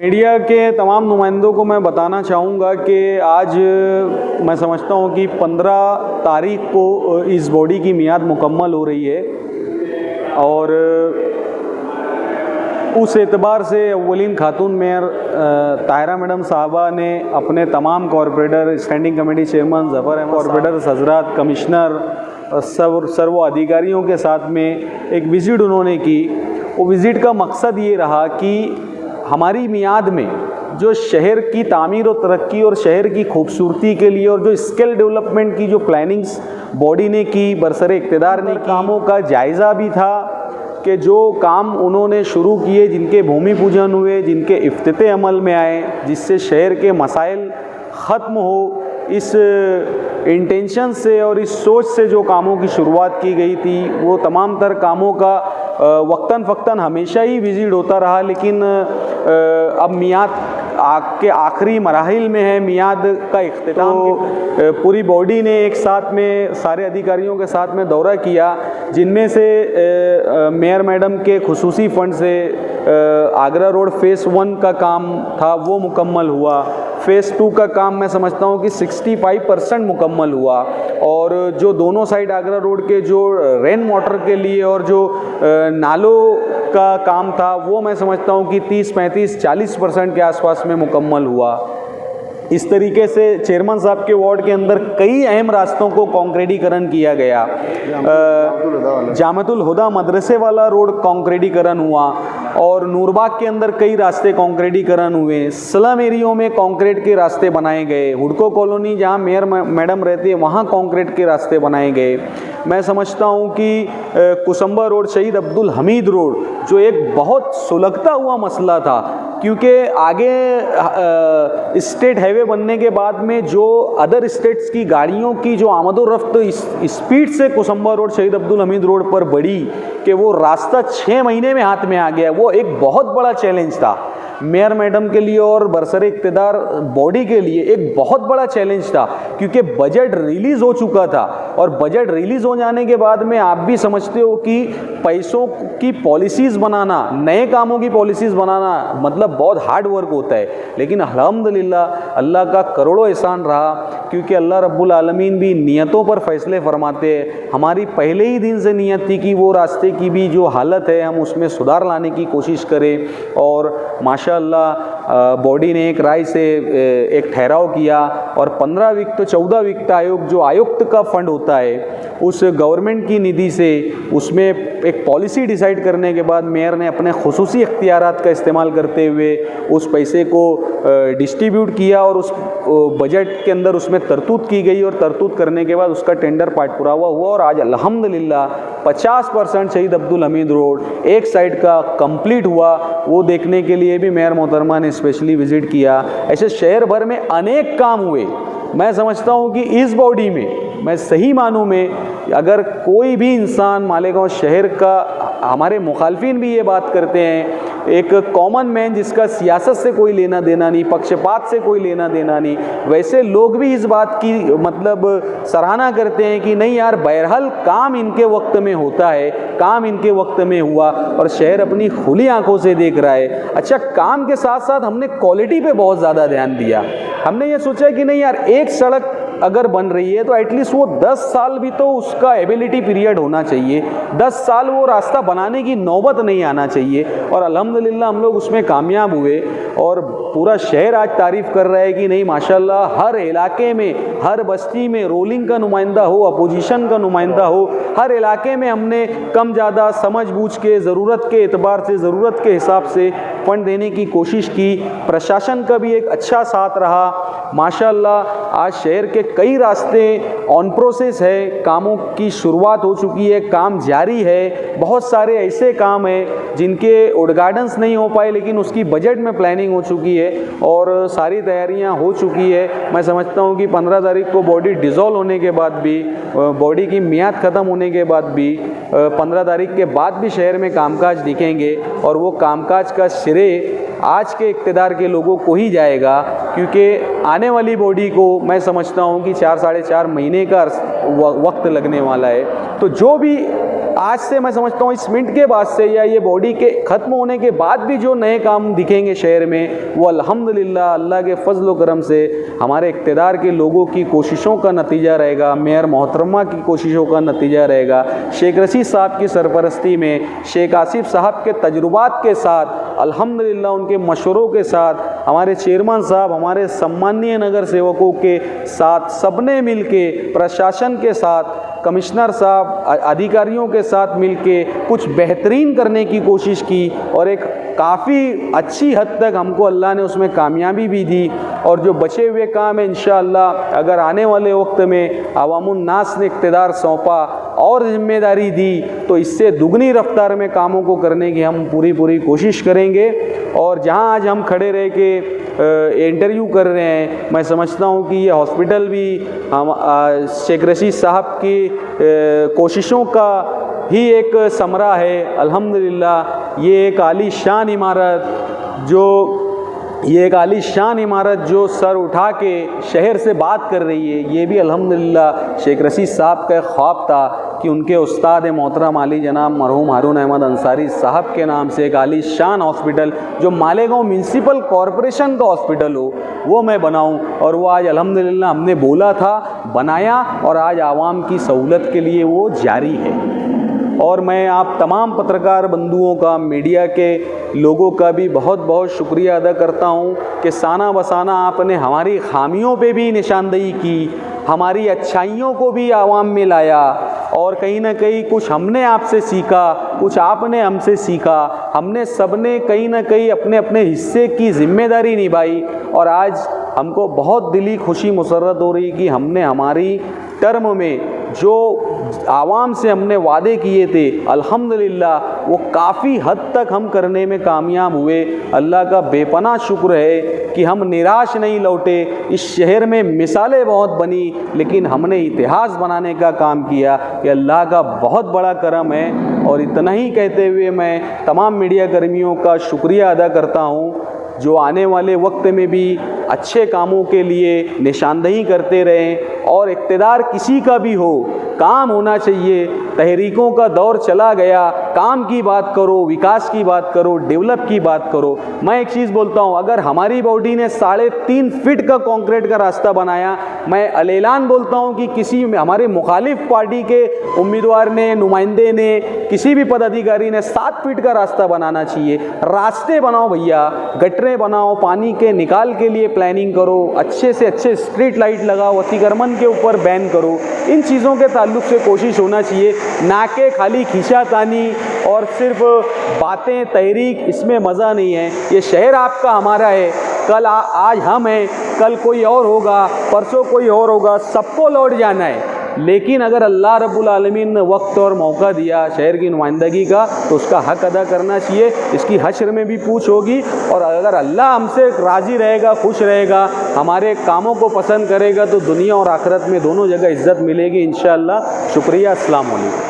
Media के तमाम नुमाइंदों को मैं बताना चाहूँगा कि आज मैं समझता हूँ कि 15 तारीख को इस बॉडी की मियाद मुकम्मल हो रही है और उस एतबार से अव्वलीन खातून मेयर ताहिरा मैडम साहबा ने अपने तमाम corporator, standing committee chairman Zafar Ahmed, corporator हजरात, कमिश्नर, सर्व अधिकारियों के साथ में एक विज़िट उन्होंने की। वो विज़िट का मकसद ये रहा कि हमारी मियाद में जो शहर की तामीर और तरक्की और शहर की खूबसूरती के लिए और जो स्किल डेवलपमेंट की जो प्लानिंग्स बॉडी ने की, बरसरे इक़्तिदार ने कामों का जायज़ा भी था कि जो काम उन्होंने शुरू किए, जिनके भूमि पूजन हुए, जिनके इफ्तिते अमल में आए, जिससे शहर के मसाइल ख़त्म हो, इस इंटेंशन से और इस सोच से जो कामों की शुरुआत की गई थी, वो तमाम तर कामों का वक्तन फ़क्तन हमेशा ही विज़िट होता रहा। लेकिन अब मियाद के आखिरी मराहिल में है, मियाद का इख्तिताम, तो पूरी बॉडी ने एक साथ में सारे अधिकारियों के साथ में दौरा किया, जिनमें से मेयर मैडम के खुसूसी फ़ंड से आगरा रोड फ़ेज़ 1 का काम था वो मुकम्मल हुआ। फ़ेज़ 2 का काम मैं समझता हूँ कि 65% मुकम्मल हुआ और जो दोनों साइड आगरा रोड के जो रेन वाटर के लिए और जो नालों का काम था वो मैं समझता हूँ कि 30, 35, 40% के आसपास में मुकम्मल हुआ। इस तरीके से चेयरमैन साहब के वार्ड के अंदर कई अहम रास्तों को कॉन्क्रीटीकरण किया गया। जामतुल हुदा मदरसे वाला रोड कॉन्क्रीटीकरण हुआ और नूरबाग के अंदर कई रास्ते कॉन्क्रीटीकरण हुए। स्लम एरियो में कंक्रीट के रास्ते बनाए गए। हुडको कॉलोनी जहां मेयर मैडम रहती है वहां कंक्रीट के रास्ते बनाए गए। मैं समझता हूं कि कुसुम्बा रोड, शहीद अब्दुल हमीद रोड, जो एक बहुत सुलगता हुआ मसला था, क्योंकि आगे स्टेट हाईवे बनने के बाद में जो अदर स्टेट्स की गाड़ियों की जो आमदोरफ्त स्पीड से कुसुम्बा रोड, शहीद अब्दुल हमीद रोड पर बढ़ी कि वो रास्ता 6 महीने में हाथ में आ गया। वो एक बहुत बड़ा चैलेंज था मेयर मैडम के लिए और बरसरे इक़्तिदार बॉडी के लिए, एक बहुत बड़ा चैलेंज था, क्योंकि बजट रिलीज़ हो चुका था और बजट रिलीज़ हो जाने के बाद में आप भी समझते हो कि पैसों की पॉलिसीज़ बनाना, नए कामों की पॉलिसीज़ बनाना मतलब बहुत हार्ड वर्क होता है। लेकिन अल्हम्दुलिल्लाह अल्लाह का करोड़ों एहसान रहा, क्योंकि अल्लाह रब्बुल आलमीन भी नियतों पर फैसले फरमाते हैं। हमारी पहले ही दिन से नियत थी कि वो रास्ते की भी जो हालत है हम उसमें सुधार लाने की कोशिश करें और माशाअल्लाह बॉडी ने एक राय से एक ठहराव किया और 15 वित्त 14 वित्त आयोग जो आयुक्त का फंड होता है उस गवर्नमेंट की निधि से उसमें एक पॉलिसी डिसाइड करने के बाद मेयर ने अपने खुसूसी इख्तियारात का इस्तेमाल करते हुए उस पैसे को डिस्ट्रीब्यूट किया और उस बजट के अंदर उसमें तरतूत की गई और तरतूत करने के बाद उसका टेंडर पार्ट पुरावा हुआ और आज अल्हम्दुलिल्लाह 50% शहीद अब्दुल हमीद रोड एक साइड का कंप्लीट हुआ। वो देखने के लिए भी मेयर मोहतरमा ने स्पेशली विज़िट किया। ऐसे शहर भर में अनेक काम हुए। मैं समझता हूँ कि इस बॉडी में मैं सही मानूं में अगर कोई भी इंसान मालेगांव शहर का, हमारे मुखालफिन भी ये बात करते हैं, एक कॉमन मैन जिसका सियासत से कोई लेना देना नहीं, पक्षपात से कोई लेना देना नहीं, वैसे लोग भी इस बात की मतलब सराहना करते हैं कि नहीं यार, बहरहाल काम इनके वक्त में होता है, काम इनके वक्त में हुआ और शहर अपनी खुली आंखों से देख रहा है। अच्छा, काम के साथ साथ हमने क्वालिटी पे बहुत ज़्यादा ध्यान दिया। हमने ये सोचा कि नहीं यार, एक सड़क अगर बन रही है तो एटलीस्ट वो 10 साल भी तो उसका एबिलिटी पीरियड होना चाहिए, 10 साल वो रास्ता बनाने की नौबत नहीं आना चाहिए और अल्हम्दुलिल्लाह हम लोग उसमें कामयाब हुए और पूरा शहर आज तारीफ़ कर रहा है कि नहीं माशाल्लाह, हर इलाके में, हर बस्ती में रोलिंग का नुमाइंदा हो, अपोजिशन का नुमाइंदा हो, हर इलाके में हमने कम ज़्यादा समझ बूझ के, ज़रूरत के एतबार से, ज़रूरत के हिसाब से फंड देने की कोशिश की। प्रशासन का भी एक अच्छा साथ रहा माशाल्लाह। आज शहर के कई रास्ते ऑन प्रोसेस है, कामों की शुरुआत हो चुकी है, काम जारी है। बहुत सारे ऐसे काम हैं जिनके उद्घाटन नहीं हो पाए लेकिन उसकी बजट में प्लानिंग हो चुकी है और सारी तैयारियां हो चुकी है। मैं समझता हूं कि 15 तारीख को बॉडी डिज़ोल्व होने के बाद भी, बॉडी की मियाद ख़त्म होने के बाद भी, 15 तारीख के बाद भी शहर में कामकाज दिखेंगे और वो कामकाज का श्रेय आज के इक़्तिदार के लोगों को ही जाएगा, क्योंकि आने वाली बॉडी को मैं समझता हूं कि 4 साढ़े 4 महीने का वक्त लगने वाला है। तो जो भी आज से मैं समझता हूँ इस मिनट के बाद से या ये बॉडी के ख़त्म होने के बाद भी जो नए काम दिखेंगे शहर में, वो अल्हम्दुलिल्लाह अल्लाह के फजल व करम से हमारे इक़्तिदार के लोगों की कोशिशों का नतीजा रहेगा, मेयर मोहतरमा की कोशिशों का नतीजा रहेगा। शेख रशीद साहब की सरपरस्ती में, शेख आसिफ साहब के तजुर्बात के साथ, अल्हम्दुलिल्लाह उनके मशवरों के साथ, हमारे चेयरमैन साहब, हमारे सम्मानीय नगर सेवकों के साथ, सबने मिल के, प्रशासन के साथ, कमिश्नर साहब, अधिकारियों के साथ मिलके कुछ बेहतरीन करने की कोशिश की और एक काफ़ी अच्छी हद तक हमको अल्लाह ने उसमें कामयाबी भी दी। और जो बचे हुए काम है इंशाअल्लाह, अगर आने वाले वक्त में अवामुन नास ने इक़्तिदार सौंपा और ज़िम्मेदारी दी तो इससे दुगनी रफ्तार में कामों को करने की हम पूरी कोशिश करेंगे। और जहां आज हम खड़े रह के इंटरव्यू कर रहे हैं, मैं समझता हूं कि ये हॉस्पिटल भी हम शेख रशीद साहब की कोशिशों का ही एक समरा है। अल्हम्दुलिल्लाह ये एक आलीशान इमारत जो सर उठा के शहर से बात कर रही है, ये भी अल्हम्दुलिल्लाह शेख रशीद साहब का ख्वाब था कि उनके उस्ताद मोहतरम आली जनाब मरहूम हारून अहमद अंसारी साहब के नाम से एक आलीशान हॉस्पिटल जो मालेगांव म्यूनसिपल कॉरपोरेशन का हॉस्पिटल हो, वो मैं बनाऊं। और वो आज अल्हम्दुलिल्लाह हमने बोला था, बनाया और आज आवाम की सहूलत के लिए वो जारी है। और मैं आप तमाम पत्रकार बंधुओं का, मीडिया के लोगों का भी बहुत बहुत शुक्रिया अदा करता हूं कि साना बसाना आपने हमारी खामियों पे भी निशानदेही की, हमारी अच्छाइयों को भी आवाम में लाया और कहीं ना कहीं कुछ हमने आपसे सीखा, कुछ आपने हमसे सीखा। हमने सबने कहीं ना कहीं अपने अपने हिस्से की जिम्मेदारी निभाई और आज हमको बहुत दिली खुशी मुसर्रत हो रही कि हमने हमारी टर्म में जो आवाम से हमने वादे किए थे, अल्हम्दुलिल्लाह वो काफ़ी हद तक हम करने में कामयाब हुए। अल्लाह का बेपनाह शुक्र है कि हम निराश नहीं लौटे। इस शहर में मिसालें बहुत बनी, लेकिन हमने इतिहास बनाने का काम किया। कि अल्लाह का बहुत बड़ा करम है। और इतना ही कहते हुए मैं तमाम मीडिया कर्मियों का शुक्रिया अदा करता हूँ जो आने वाले वक्त में भी अच्छे कामों के लिए निशानदेही करते रहें। और इक़्तिदार किसी का भी हो, काम होना चाहिए। तहरीकों का दौर चला गया, काम की बात करो, विकास की बात करो, डेवलप की बात करो। मैं एक चीज़ बोलता हूँ, अगर हमारी बॉडी ने 3.5 फीट का कंक्रीट का रास्ता बनाया, मैं अलेलान बोलता हूँ कि किसी हमारे मुखालिफ पार्टी के उम्मीदवार ने, नुमाइंदे ने, किसी भी पदाधिकारी ने 7 फीट का रास्ता बनाना चाहिए। रास्ते बनाओ भैया, गटरें बनाओ, पानी के निकाल के लिए प्लानिंग करो, अच्छे से अच्छे स्ट्रीट लाइट लगाओ, अतिक्रमण के ऊपर बैन करो। इन चीज़ों के ताल्लुक से कोशिश होना चाहिए, ना कि खाली खींचातानी और सिर्फ बातें, तहरीक, इसमें मज़ा नहीं है। ये शहर आपका, हमारा है। कल आज हम हैं, कल कोई और होगा, परसों कोई और होगा, सबको लौट जाना है। लेकिन अगर अल्लाह रब्बुल आलमीन ने वक्त और मौका दिया शहर की नुमाइंदगी का, तो उसका हक़ अदा करना चाहिए। इसकी हश्र में भी पूछ होगी। और अगर अल्लाह हमसे राज़ी रहेगा, खुश रहेगा, हमारे कामों को पसंद करेगा, तो दुनिया और आखिरत में दोनों जगह इज़्ज़त मिलेगी इंशाअल्लाह। शुक्रिया। अस्सलाम वालेकुम।